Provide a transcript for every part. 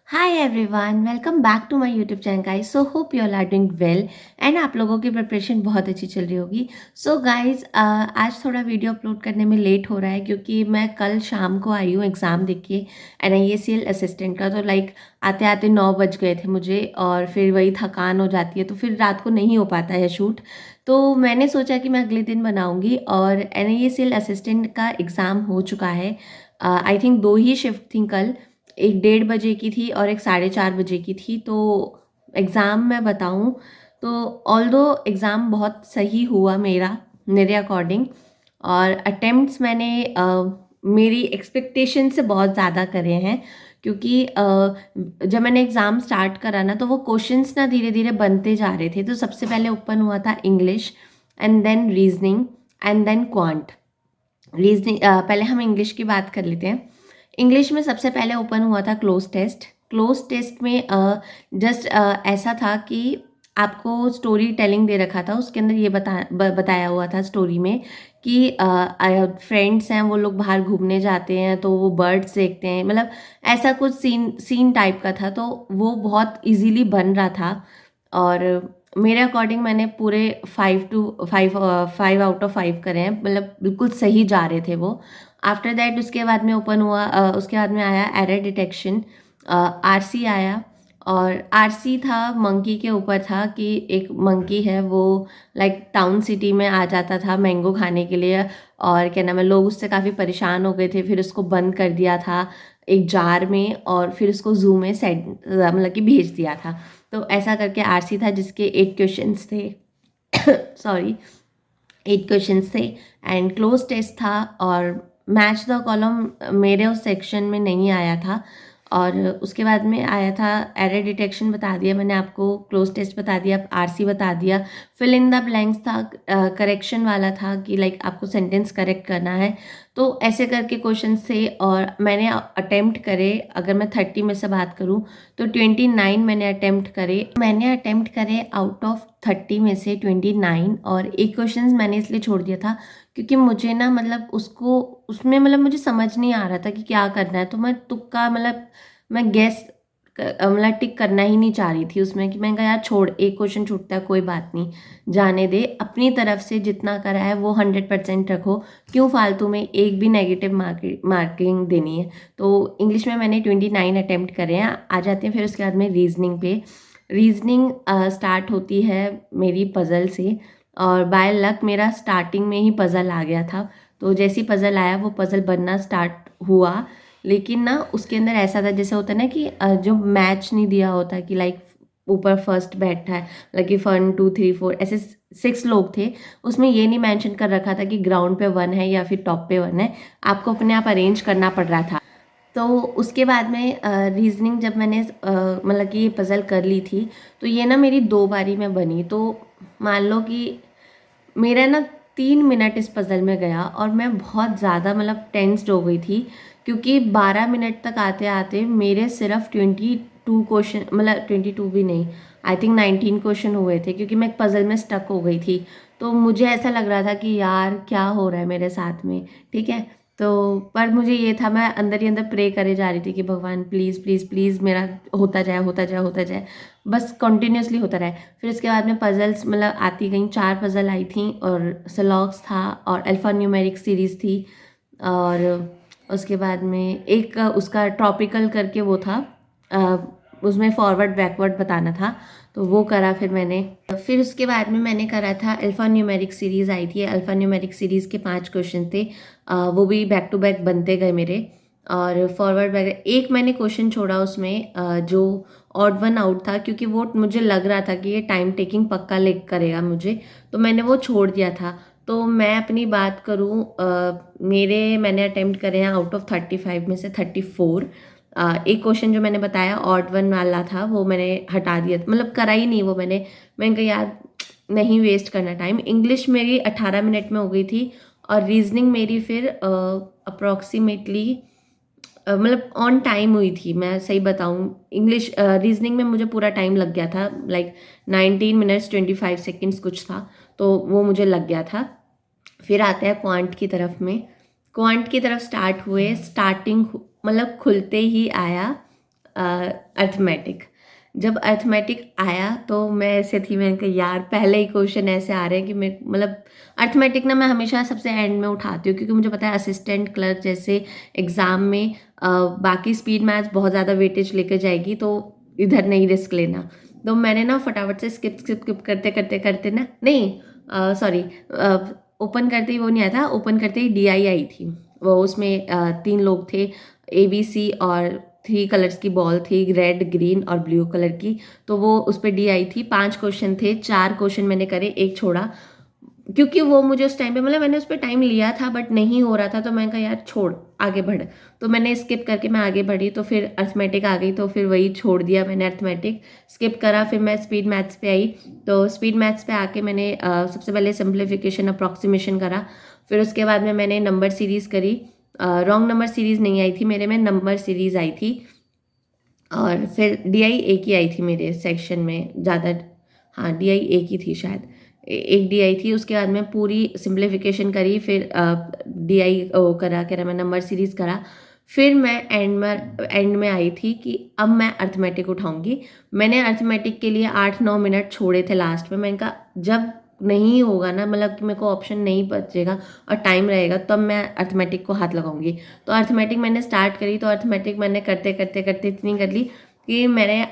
Hi everyone, welcome back to my YouTube channel guys. So hope you all are doing well and आप लोगों की preparation बहुत अच्छी चल रही होगी। सो गाइस, आज थोड़ा वीडियो अपलोड करने में लेट हो रहा है क्योंकि मैं कल शाम को आई हूँ एग्ज़ाम देख के NIACL असिस्टेंट का। तो लाइक आते आते 9 बज गए थे मुझे और फिर वही थकान हो जाती है, तो फिर रात को नहीं हो पाता है शूट। तो मैंने सोचा कि मैं अगले दिन बनाऊँगी और NIACL असिस्टेंट का एग्ज़ाम हो चुका है। आई थिंक 2 ही शिफ्ट थी कल, एक 1:30 बजे की थी और एक 4:30 बजे की थी। तो एग्ज़ाम मैं बताऊँ तो ऑल्दो एग्ज़ाम बहुत सही हुआ मेरे अकॉर्डिंग। और अटेम्प्ट्स मैंने मेरी एक्सपेक्टेशन से बहुत ज़्यादा करे हैं क्योंकि जब मैंने एग्ज़ाम स्टार्ट करा ना तो वो क्वेश्चंस ना धीरे धीरे बनते जा रहे थे। तो सबसे पहले ओपन हुआ था English and then reasoning and then quant. Reasoning पहले हम इंग्लिश की बात कर लेते हैं। इंग्लिश में सबसे पहले ओपन हुआ था क्लोज टेस्ट। क्लोज टेस्ट में जस्ट ऐसा था कि आपको स्टोरी टेलिंग दे रखा था, उसके अंदर ये बताया हुआ था स्टोरी में कि फ्रेंड्स हैं, वो लोग बाहर घूमने जाते हैं तो वो बर्ड्स देखते हैं, मतलब ऐसा कुछ सीन टाइप का था। तो वो बहुत इजीली बन रहा था और मेरे अकॉर्डिंग मैंने पूरे 5 आउट ऑफ 5 करे हैं, मतलब बिल्कुल सही जा रहे थे वो। आफ्टर दैट उसके बाद में ओपन हुआ, उसके बाद में आया एरर डिटेक्शन, RC आया। और RC था मंकी के ऊपर था कि एक मंकी है वो लाइक टाउन सिटी में आ जाता था मैंगो खाने के लिए, और क्या नाम है, लोग उससे काफ़ी परेशान हो गए थे, फिर उसको बंद कर दिया था एक जार में और फिर उसको जू में सेट मतलब कि भेज दिया था। तो ऐसा करके RC था जिसके 8 क्वेश्चंस थे सॉरी, 8 क्वेश्चंस थे एंड क्लोज टेस्ट था। और मैच द कॉलम मेरे उस सेक्शन में नहीं आया था। और उसके बाद में आया था एरर डिटेक्शन, बता दिया मैंने आपको, क्लोज टेस्ट बता दिया, RC बता दिया। फिल इन द ब्लैंक्स था, करेक्शन वाला था कि लाइक आपको सेंटेंस करेक्ट करना है। तो ऐसे करके क्वेश्चन थे और मैंने अटेम्प्ट करे, अगर मैं 30 में से बात करूँ तो 29 मैंने अटेम्प्ट करे आउट ऑफ 30 में से 29। और एक क्वेश्चन मैंने इसलिए छोड़ दिया था क्योंकि मुझे ना मतलब उसको उसमें मतलब मुझे समझ नहीं आ रहा था कि क्या करना है, तो मैं तुक्का मतलब मैं गेस मतलब टिक करना ही नहीं चाह रही थी उसमें कि मैं कहा यार छोड़, एक क्वेश्चन छूटता है कोई बात नहीं, जाने दे, अपनी तरफ से जितना करा है वो 100% रखो, क्यों फालतू में एक भी नेगेटिव मार्किंग देनी है। तो इंग्लिश में मैंने 29 अटेम्प्ट करे हैं। आ जाते हैं फिर उसके बाद में रीजनिंग पे। रीजनिंग स्टार्ट होती है मेरी पज़ल से और बाय लक मेरा स्टार्टिंग में ही पज़ल आ गया था। तो जैसी पज़ल आया वो पज़ल बनना स्टार्ट हुआ, लेकिन ना उसके अंदर ऐसा था जैसे होता है ना कि जो मैच नहीं दिया होता कि लाइक ऊपर फर्स्ट बैठा है, लाइक 1 2 3 4 ऐसे 6 लोग थे, उसमें ये नहीं मेंशन कर रखा था कि ग्राउंड पे 1 है या फिर टॉप पे 1 है, आपको अपने आप अरेंज करना पड़ रहा था। तो उसके बाद में रीजनिंग जब मैंने मतलब कि ये पज़ल कर ली थी तो ये ना मेरी 2 बारी में बनी। तो मान लो कि मेरा ना 3 मिनट इस पज़ल में गया और मैं बहुत ज़्यादा मतलब टेंस्ड हो गई थी क्योंकि 12 मिनट तक आते आते मेरे सिर्फ 22 क्वेश्चन, मतलब 22 भी नहीं, आई थिंक 19 क्वेश्चन हुए थे क्योंकि मैं एक पज़ल में स्टक हो गई थी। तो मुझे ऐसा लग रहा था कि यार क्या हो रहा है मेरे साथ में, ठीक है। तो पर मुझे ये था, मैं अंदर ही अंदर प्रे करे जा रही थी कि भगवान प्लीज़ प्लीज़ प्लीज़ मेरा होता जाए होता जाए होता जाए, बस कंटिन्यूअसली होता रहे। फिर उसके बाद में पज़ल्स मतलब आती गई, 4 पज़ल आई थी और सलॉक्स था और अल्फ़ा न्यूमेरिक सीरीज़ थी। और उसके बाद में एक उसका ट्रॉपिकल करके वो था, अ, उसमें फॉरवर्ड बैकवर्ड बताना था, तो वो करा फिर मैंने। फिर उसके बाद में मैंने करा था अल्फ़ा न्यूमेरिक सीरीज़ आई थी, अल्फ़ा न्यूमेरिक सीरीज़ के 5 क्वेश्चन थे, वो भी बैक टू बैक बनते गए मेरे। और फॉरवर्ड बैक एक मैंने क्वेश्चन छोड़ा उसमें, जो ऑड वन आउट था क्योंकि वो मुझे लग रहा था कि ये टाइम टेकिंग पक्का ले करेगा मुझे, तो मैंने वो छोड़ दिया था। तो मैं अपनी बात करूँ, मैंने अटेम्प्ट करे हैं आउट ऑफ 35 में से 34। एक क्वेश्चन जो मैंने बताया ऑड वन वाला था वो मैंने हटा दिया, मतलब करा ही नहीं वो मैंने कहा यार नहीं वेस्ट करना टाइम। इंग्लिश मेरी 18 मिनट में हो गई थी और रीजनिंग मेरी फिर अप्रॉक्सीमेटली मतलब ऑन टाइम हुई थी। मैं सही बताऊँ, इंग्लिश रीजनिंग में मुझे पूरा टाइम लग गया था, लाइक 19 मिनट्स 25 सेकेंड्स कुछ था, तो वो मुझे लग गया था। फिर आते हैं क्वांट की तरफ में। क्वांट की तरफ स्टार्ट हुए, स्टार्टिंग मतलब खुलते ही आया अर्थमेटिक। जब अर्थमेटिक आया तो मैं ऐसे थी, मैंने कहा यार पहले ही क्वेश्चन ऐसे आ रहे हैं कि मैं मतलब अर्थमेटिक ना मैं हमेशा सबसे एंड में उठाती हूँ, क्योंकि मुझे पता है असिस्टेंट क्लर्क जैसे एग्ज़ाम में बाकी स्पीड मैथ्स बहुत ज़्यादा वेटेज लेकर जाएगी, तो इधर नहीं रिस्क लेना। तो मैंने ना फटाफट से स्किप करते करते करते ना, नहीं सॉरी, ओपन करते ही वो नहीं आया था, ओपन करते ही DI आई थी। वो उसमें 3 लोग थे, ABC, और 3 कलर्स की बॉल थी, रेड, ग्रीन और ब्लू कलर की। तो वो उस पर DI थी। 5 क्वेश्चन थे, 4 क्वेश्चन मैंने करे, 1 छोड़ा, क्योंकि वो मुझे उस टाइम पे मतलब मैंने उस पर टाइम लिया था बट नहीं हो रहा था, तो मैंने कहा यार छोड़, आगे बढ़। तो मैंने स्किप करके मैं आगे बढ़ी, तो फिर अर्थमेटिक आ गई, तो फिर वही छोड़ दिया मैंने, अर्थमेटिक स्किप करा। फिर मैं स्पीड मैथ्स पे आई, तो स्पीड मैथ्स पे आके मैंने सबसे पहले सिंप्लीफिकेशन अप्रॉक्सीमेशन करा। फिर उसके बाद में मैंने नंबर सीरीज़ करी। रॉन्ग नंबर सीरीज़ नहीं आई थी मेरे में, नंबर सीरीज़ आई थी। और फिर DI एक ही आई थी मेरे सेक्शन में ज़्यादा, हाँ DI एक ही थी शायद, एक DI थी। उसके बाद में पूरी सिंप्लीफिकेशन करी, फिर DI ओ करा, क्या नाम है, नंबर सीरीज़ करा। फिर मैं एंड में आई थी कि अब मैं अर्थमेटिक उठाऊंगी। मैंने अर्थमेटिक के लिए 8-9 मिनट छोड़े थे लास्ट में। मैंने कहा जब नहीं होगा ना, मतलब कि मेरे को ऑप्शन नहीं बचेगा और टाइम रहेगा, तब मैं अर्थमेटिक को हाथ लगाऊंगी। तो अर्थमेटिक मैंने स्टार्ट करी, तो अर्थमेटिक मैंने करते करते करते इतनी कर ली कि मैंने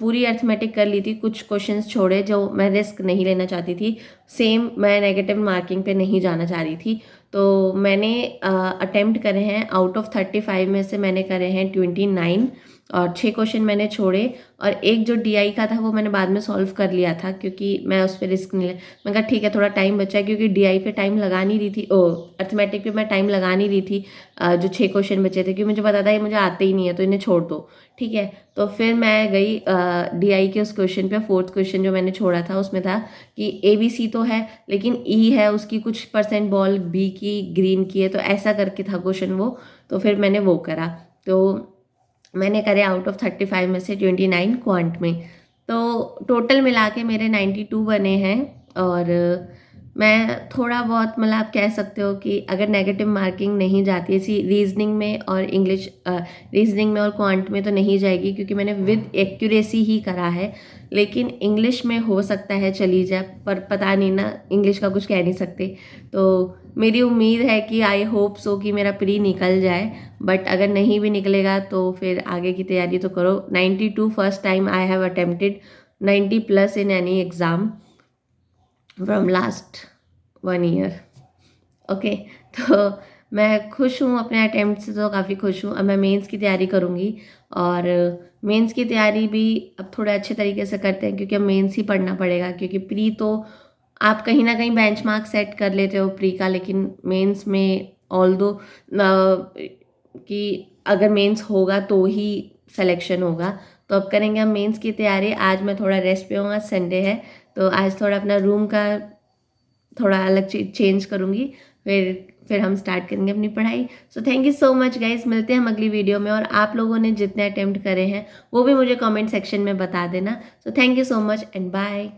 पूरी अर्थमेटिक कर ली थी। कुछ क्वेश्चंस छोड़े जो मैं रिस्क नहीं लेना चाहती थी, सेम मैं नेगेटिव मार्किंग पे नहीं जाना चाह रही थी। तो मैंने अटेम्प्ट करे हैं, आउट ऑफ 35 में से मैंने करे हैं 29, और 6 क्वेश्चन मैंने छोड़े। और एक जो DI का था वो मैंने बाद में सॉल्व कर लिया था, क्योंकि मैं उस पर रिस्क नहीं ले, मैं कहा ठीक है थोड़ा टाइम बचा है, क्योंकि DI पे टाइम लगा नहीं रही थी, अर्थमेटिक पे मैं टाइम लगा नहीं रही थी। जो 6 क्वेश्चन बचे थे, क्योंकि मुझे पता था ये मुझे आते ही नहीं है, तो इन्हें छोड़ दो, ठीक है। तो फिर मैं गई DI के उस क्वेश्चन पे। 4th क्वेश्चन जो मैंने छोड़ा था उसमें था कि ABC तो है, लेकिन E है, उसकी कुछ परसेंट बॉल B की ग्रीन की है, तो ऐसा करके था क्वेश्चन वो। तो फिर मैंने वो करा, तो मैंने करे आउट ऑफ 35 में से 29 क्वांट में। तो टोटल मिला के मेरे 92 बने हैं। और मैं थोड़ा बहुत मतलब आप कह सकते हो कि अगर नेगेटिव मार्किंग नहीं जाती ऐसी रीजनिंग में और इंग्लिश, रीजनिंग में और क्वांट में तो नहीं जाएगी, क्योंकि मैंने विद एक्यूरेसी ही करा है। लेकिन इंग्लिश में हो सकता है चली जाए, पर पता नहीं ना, इंग्लिश का कुछ कह नहीं सकते। तो मेरी उम्मीद है कि आई होप सो कि मेरा प्री निकल जाए, बट अगर नहीं भी निकलेगा तो फिर आगे की तैयारी तो करो। 92 first time I have attempted 90+ in any exam from last 1 year. Okay, तो मैं खुश हूँ अपने अटेम्प्ट से, तो काफ़ी खुश हूँ। अब मैं मेंस की तैयारी करूँगी, और मेंस की तैयारी भी अब थोड़े अच्छे तरीके से करते हैं, क्योंकि अब मेंस ही पढ़ना पड़ेगा। क्योंकि प्री तो आप कहीं ना कहीं बेंचमार्क सेट कर लेते हो प्री का, लेकिन मेंस में ऑल्दो कि अगर मेंस होगा तो ही सिलेक्शन होगा। तो अब करेंगे हम मेंस की तैयारी। आज मैं थोड़ा रेस्ट पे हूँ, आज संडे है, तो आज थोड़ा अपना रूम का थोड़ा अलग चेंज करूँगी, फिर हम स्टार्ट करेंगे अपनी पढ़ाई। सो thank you so much guys, मिलते हैं हम अगली वीडियो में। और आप लोगों ने जितने अटेम्प्ट करे हैं वो भी मुझे कमेंट सेक्शन में बता देना। So thank you so much and bye.